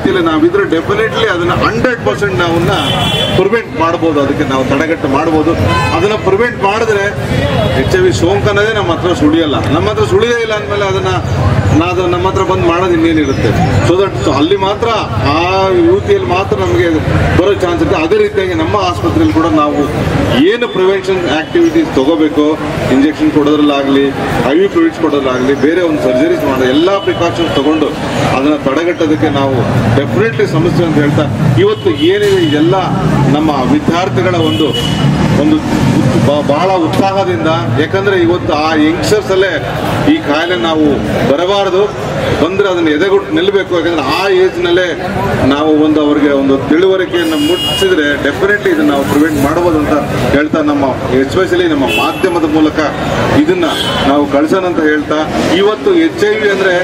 ಸ್ಥಿತಿಯಲ್ಲಿ ನಾವಿದ್ರೆ ಡೆಫಿನೆಟ್ಲಿ ಅದನ್ನ 100% ನಾವನ್ನ ಪ್ರಿವೆಂಟ್ ಮಾಡ್ಬೋದು. ಅದಕ್ಕೆ ನಾವು ತಡೆಗಟ್ಟು ಮಾಡ್ಬೋದು. ಅದನ್ನ ಪ್ರಿವೆಂಟ್ ಮಾಡಿದ್ರೆ HIV ಸೋಂಕು ಅನ್ನೋದೇ ನಮ್ಮ ಹತ್ರ ಸುಳಿಯಲ್ಲ. ನಮ್ಮ ಹತ್ರ ಸುಳಿಯೇ ಇಲ್ಲ ಅಂದಮೇಲೆ ಅದನ್ನ ನಮ್ಮ ಹತ್ರ ಬಂದು ಮಾಡೋದು ಇನ್ನೇನಿರುತ್ತೆ. ಸೊ ದಟ್ ಅಲ್ಲಿ ಮಾತ್ರ ಆ ಯುವತಿಯಲ್ಲಿ ಮಾತ್ರ ನಮಗೆ ಬರೋ ಚಾನ್ಸ್ ಇರುತ್ತೆ. ಅದೇ ರೀತಿಯಾಗಿ ನಮ್ಮ ಆಸ್ಪತ್ರೆಯಲ್ಲಿ ಕೂಡ ನಾವು ಏನು ಪ್ರಿವೆನ್ಷನ್ ಆಕ್ಟಿವಿಟೀಸ್ ತಗೋಬೇಕು, ಇಂಜೆಕ್ಷನ್ ಕೊಡೋದ್ರಲ್ಲಾಗಲಿ, IV ಫ್ಲೂಯಿಡ್ಸ್ ಕೊಡೋದ್ರಾಗಲಿ, ಬೇರೆ ಒಂದು ಸರ್ಜರೀಸ್ ಮಾಡೋದು, ಎಲ್ಲ ಪ್ರಿಕಾಷನ್ಸ್ ತಗೊಂಡು ಅದನ್ನು ತಡೆಗಟ್ಟೋದಕ್ಕೆ ನಾವು ಡೆಫಿನೆಟ್ಲಿ ಸಮಸ್ಯೆ ಅಂತ ಹೇಳ್ತಾ, ಇವತ್ತು ಏನಿದೆ ಇದೆಲ್ಲ ನಮ್ಮ ವಿದ್ಯಾರ್ಥಿಗಳ ಒಂದು ಬಹಳ ಉತ್ಸಾಹದಿಂದ, ಯಾಕಂದ್ರೆ ಇವತ್ತು ಆ ಯಂಗ್ಸ್ಟರ್ಸ್ ಅಲ್ಲೇ ಈ ಕಾಯಿಲೆ ನಾವು ಬರಬಾರದು, ಬಂದ್ರೆ ಅದನ್ನು ಎದೆಗುಟ್ಟು ನಿಲ್ಲಬೇಕು. ಯಾಕಂದ್ರೆ ಆ ಏಜ್ನಲ್ಲೇ ನಾವು ಅವ್ರಿಗೆ ಒಂದು ತಿಳುವಳಿಕೆಯನ್ನು ಮುಟ್ಟಿಸಿದ್ರೆ ಡೆಫಿನೆಟ್ಲಿ ಇದನ್ನ ನಾವು ಪ್ರಿವೆಂಟ್ ಮಾಡಬಹುದು ಅಂತ ಹೇಳ್ತಾ, ನಮ್ಮ ಎಸ್ಪೆಷಲಿ ನಮ್ಮ ಮಾಧ್ಯಮದ ಮೂಲಕ ಇದನ್ನ ನಾವು ಕಳ್ಸೋಣ ಅಂತ ಹೇಳ್ತಾ, ಇವತ್ತು HIV ಅಂದ್ರೆ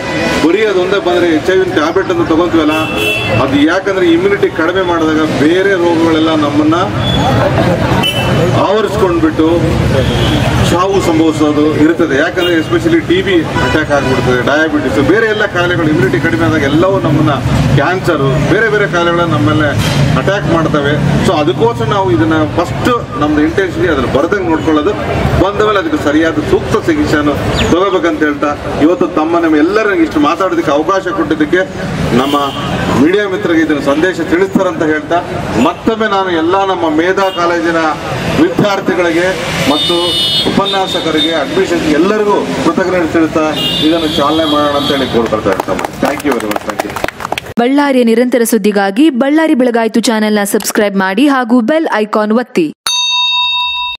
ಬರೀ ಅದೊಂದೇ ಬಂದ್ರೆ HIV ಟ್ಯಾಬ್ಲೆಟ್ ಅಂತ ತಗೊಂತೀವಲ್ಲ, ಅದು ಯಾಕಂದ್ರೆ ಇಮ್ಯುನಿಟಿ ಕಡಿಮೆ ಮಾಡಿದಾಗ ಬೇರೆ ರೋಗಗಳೆಲ್ಲ ನಮ್ಮನ್ನ ಆವರಿಸ್ಕೊಂಡ್ಬಿಟ್ಟು ಸಾವು ಸಂಭವಿಸೋದು ಇರ್ತದೆ. ಯಾಕಂದ್ರೆ ಎಸ್ಪೆಷಲಿ TB ಅಟ್ಯಾಕ್ ಆಗಿಬಿಡ್ತದೆ, ಡಯಾಬಿಟಿಸ್, ಬೇರೆ ಎಲ್ಲ ಕಾಯಿಲೆಗಳು ಇಮ್ಯುನಿಟಿ ಕಡಿಮೆ ಆದಾಗ ಎಲ್ಲವೂ ನಮ್ಮನ್ನ, ಕ್ಯಾನ್ಸರು, ಬೇರೆ ಬೇರೆ ಕಾಯಿಲೆಗಳನ್ನ ನಮ್ಮಲ್ಲೇ ಅಟ್ಯಾಕ್ ಮಾಡ್ತವೆ. ಸೊ ಅದಕ್ಕೋಸ್ಕರ ನಾವು ಇದನ್ನ ಫಸ್ಟ್ ನಮ್ದು ಇಂಟೆನ್ಷನ್ಲಿ ಅದನ್ನ ಬರದಂಗೆ ನೋಡ್ಕೊಳ್ಳೋದು, ಬಂದ ಮೇಲೆ ಅದಕ್ಕೆ ಸರಿಯಾದ ಸೂಕ್ತ ಚಿಕಿತ್ಸೆಯನ್ನು ತಗೋಬೇಕಂತ ಹೇಳ್ತಾ, ಇವತ್ತು ನಮ್ಮ ಎಲ್ಲರಿಗೂ ಇಷ್ಟು ಮಾತಾಡೋದಕ್ಕೆ ಅವಕಾಶ ಕೊಟ್ಟಿದ್ದಕ್ಕೆ ನಮ್ಮ ಮೀಡಿಯಾ ಮಿತ್ರರಿಗೆ ಇದನ್ನು ಸಂದೇಶ ತಿಳಿಸ್ತಾರಂತ ಹೇಳ್ತಾ, ಮತ್ತೊಮ್ಮೆ ನಾನು ಎಲ್ಲ ನಮ್ಮ ಮೇಧಾ ಕಾಲೇಜಿನ ವಿದ್ಯಾರ್ಥಿಗಳಿಗೆ ಮತ್ತು ಉಪನ್ಯಾಸಕರಿಗೆ, ಅಡ್ಮಿಷನ್ ಎಲ್ಲರಿಗೂ ಕೃತಜ್ಞತೆ ತಿಳಿಸ್ತಾ ಇದನ್ನು ಚಾಲನೆ ಮಾಡೋಣ ಅಂತ ಹೇಳಿ ಕೋರ್ಕೊಳ್ತಾ ಇರ್ತಾರೆ. Thank you very much. Thank you. ಬಳ್ಳಾರಿಯ ನಿರಂತರ ಸುದ್ದಿಗಾಗಿ ಬಳ್ಳಾರಿ ಬೆಳಗಾಯಿತು ಚಾನೆಲ್ನ ಸಬ್ಸ್ಕ್ರೈಬ್ ಮಾಡಿ ಹಾಗೂ ಬೆಲ್ ಐಕಾನ್ ಒತ್ತಿ.